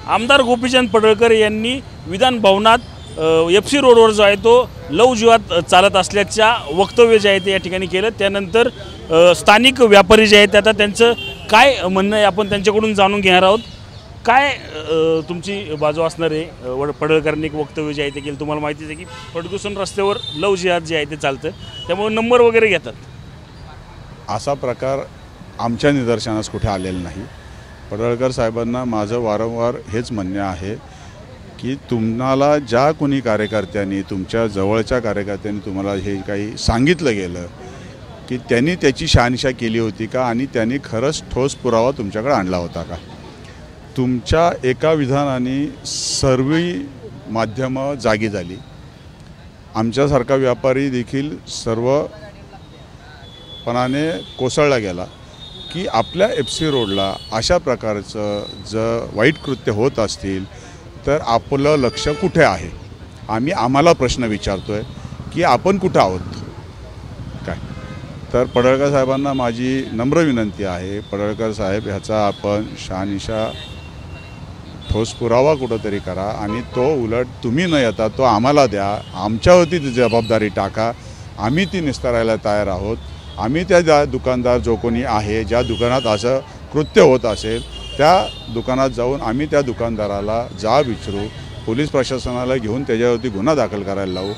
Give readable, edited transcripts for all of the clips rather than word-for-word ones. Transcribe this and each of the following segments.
आमदार गोपीचंद पडळकर यांनी विधान भवनात FC रोडवर जो आहे तो लव जीवात चालत असल्याच्या वक्तव्य जे आहे ते या ठिकाणी केलं। त्यानंतर स्थानिक व्यापारी जे आहेत आता त्यांचं काय म्हणणं आहे आपण त्यांच्याकडून जाणून घेणार आहोत। काय तुमची बाजू असणार आहे? पडळकरांनी एक वक्तव्य जे आहे ते केलं। तुम्हाला माहितीच आहे की फर्ग्युसन रस्त्यावर लव जिहाद जे आहे ते चालतं, त्यामुळे नंबर वगैरे घेतात। असा प्रकार आमच्या निदर्शनास कुठे आलेला नाही। पडळकर साहेबांना माझं वारंवार हेच म्हणणे आहे की तुम्हाला ज्या कोणी कार्यकर्त्यांनी तुमच्या जवळच्या कार्यकर्त्यांनी तुम्हाला हे काही सांगितलं गेलं की त्यांनी त्याची शहानिशा केली होती का आणि त्यांनी खरंच ठोस पुरावा तुमच्याकडे आणला होता का? तुमच्या एका विधानाने सर्व माध्यमं जागी झाली। आमच्यासारखा व्यापारी देखील सर्वपणाने कोसळला गेला की आपल्या FC रोडला अशा प्रकारचं जर वाईट कृत्य होत असतील तर आपलं लक्ष कुठे आहे? आम्हाला प्रश्न विचारतोय की आपण कुठं आहोत काय? तर पडळकर साहेबांना माझी नम्र विनंती आहे, पडळकर साहेब ह्याचा आपण शहानिशा ठोस पुरावा कुठंतरी करा आणि तो उलट तुम्ही न येता तो आम्हाला द्या, आमच्यावरती ती जबाबदारी टाका। आम्ही ती निस्तारायला तयार आहोत। आम्ही त्या दुकानदार जो कोणी आहे ज्या दुकानात असं कृत्य होत असेल त्या दुकानात जाऊन आम्ही त्या दुकानदाराला जाब विचारू, पोलीस प्रशासनाला घेऊन त्याच्यावरती गुन्हा दाखल करायला लावू।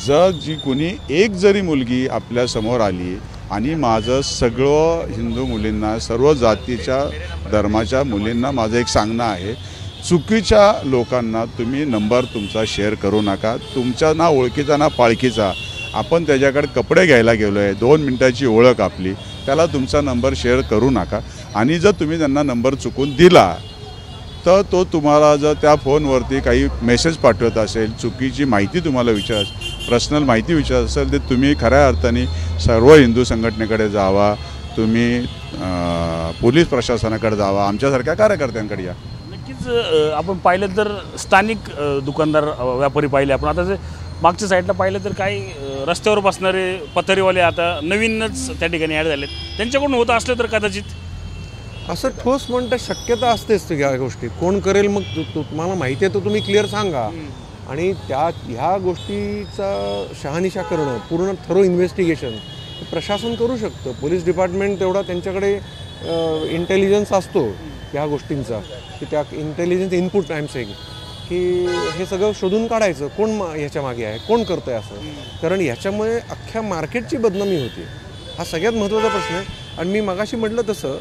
जर जी कोणी एक जरी मुलगी आपल्या समोर आली आणि माझं सगळं हिंदू मुलींना सर्व जातीच्या धर्माच्या मुलींना माझं एक सांगणं आहे, चुकीच्या लोकांना तुम्ही नंबर तुमचा शेअर करू नका। तुमच्या ना ओळखीचा ना पाळखीचा आपण त्याच्याकडे कपडे घ्यायला गेलो आहे, 2 मिनिटाची ओळख आपली, त्याला तुमचा नंबर शेअर करू नका। आणि जर तुम्ही त्यांना नंबर चुकून दिला तर तो तुम्हाला जर त्या फोनवरती काही मेसेज पाठवत असेल, चुकीची माहिती तुम्हाला पर्सनल माहिती विचारत असेल तर तुम्ही खऱ्या अर्थाने सर्व हिंदू संघटनेकडे जावा, तुम्ही पोलीस प्रशासनाकडे जावा, आमच्यासारख्या कार्यकर्त्यांकडे या। नक्कीच आपण पाहिलं तर स्थानिक दुकानदार व्यापारी पाहिले आपण। आता जे मागच्या साईडला पाहिलं तर काही रस्त्यावर बसणारे पथारीवाले आता नवीनच त्या ठिकाणी ॲड झालेत, त्यांच्याकडून होत असलं तर कदाचित असं ठोस म्हणता शक्यता असतेच या गोष्टी। कोण करेल मग तुम्हाला माहिती आहे तर तुम्ही क्लिअर सांगा आणि ह्या गोष्टीचा शहानिशा करणं, पूर्ण थरो इन्व्हेस्टिगेशन प्रशासन करू शकतं। पोलीस डिपार्टमेंट तेवढा त्यांच्याकडे इंटेलिजन्स असतो ह्या गोष्टींचा की त्या intelligence input I am saying की हे सगळं शोधून काढायचं कोण ह्याच्या मागे आहे, कोण करतं आहे असं, कारण ह्याच्यामुळे अख्ख्या मार्केटची बदनामी होती। हा सगळ्यात महत्त्वाचा प्रश्न आहे। आणि मी मगाशी म्हटलं तसं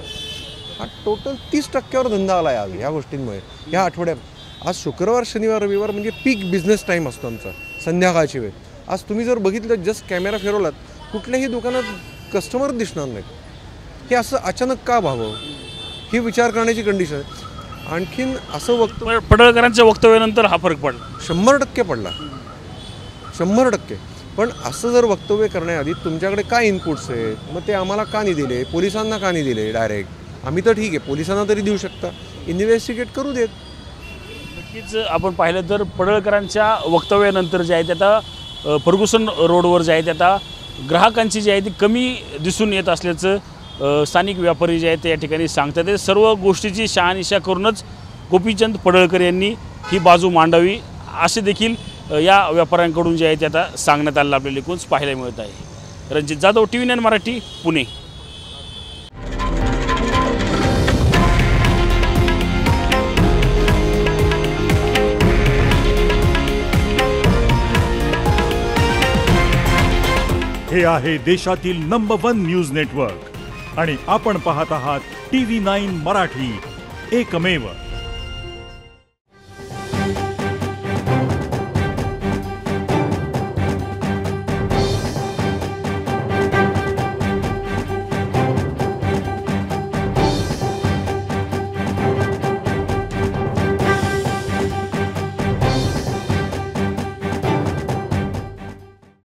हा टोटल 30% धंदा आला आहे आज ह्या गोष्टींमुळे। ह्या आठवड्यात आज शुक्रवार शनिवार रविवार म्हणजे पीक बिझनेस टाईम असतो आमचा, संध्याकाळची वेळ। आज तुम्ही जर बघितलं जस्ट कॅमेरा फिरवलात कुठल्याही दुकानात कस्टमर दिसणार नाहीत। हे असं अचानक का व्हावं ही विचार करण्याची कंडिशन आहे। आणखीन असं वक्तव्य पडळकरांच्या वक्तव्यानंतर हा फरक पडला, 100% पडला, 100%। पण असं जर वक्तव्य करण्याआधी तुमच्याकडे काय इनपुट्स आहेत, मग ते आम्हाला का नाही दिले, पोलिसांना का नाही दिले डायरेक्ट? आम्ही तर ठीक आहे पोलिसांना तरी देऊ शकता, इन्व्हेस्टिगेट करू देत। नक्कीच आपण पाहिलं तर पडळकरांच्या वक्तव्यानंतर जे आहे ते आता फर्ग्युसन रोडवर जे आहे ते आता ग्राहकांची जी आहे ती कमी दिसून येत असल्याचं स्थानिक व्यापारी जे आहेत ते या ठिकाणी सांगतात। ते सर्व गोष्टीची शहानिशा करूनच गोपीचंद पडळकर यांनी ही बाजू मांडावी असे देखील या व्यापाऱ्यांकडून जे आहे ते आता सांगण्यात आलेलं आपल्याला एकूण पाहायला मिळत आहे। रणजित जाधव, TV9 मराठी, पुणे। हे आहे देशातील नंबर 1 न्यूज नेटवर्क आणि आपण पाहत आहात TV9 मराठी, एकमेव।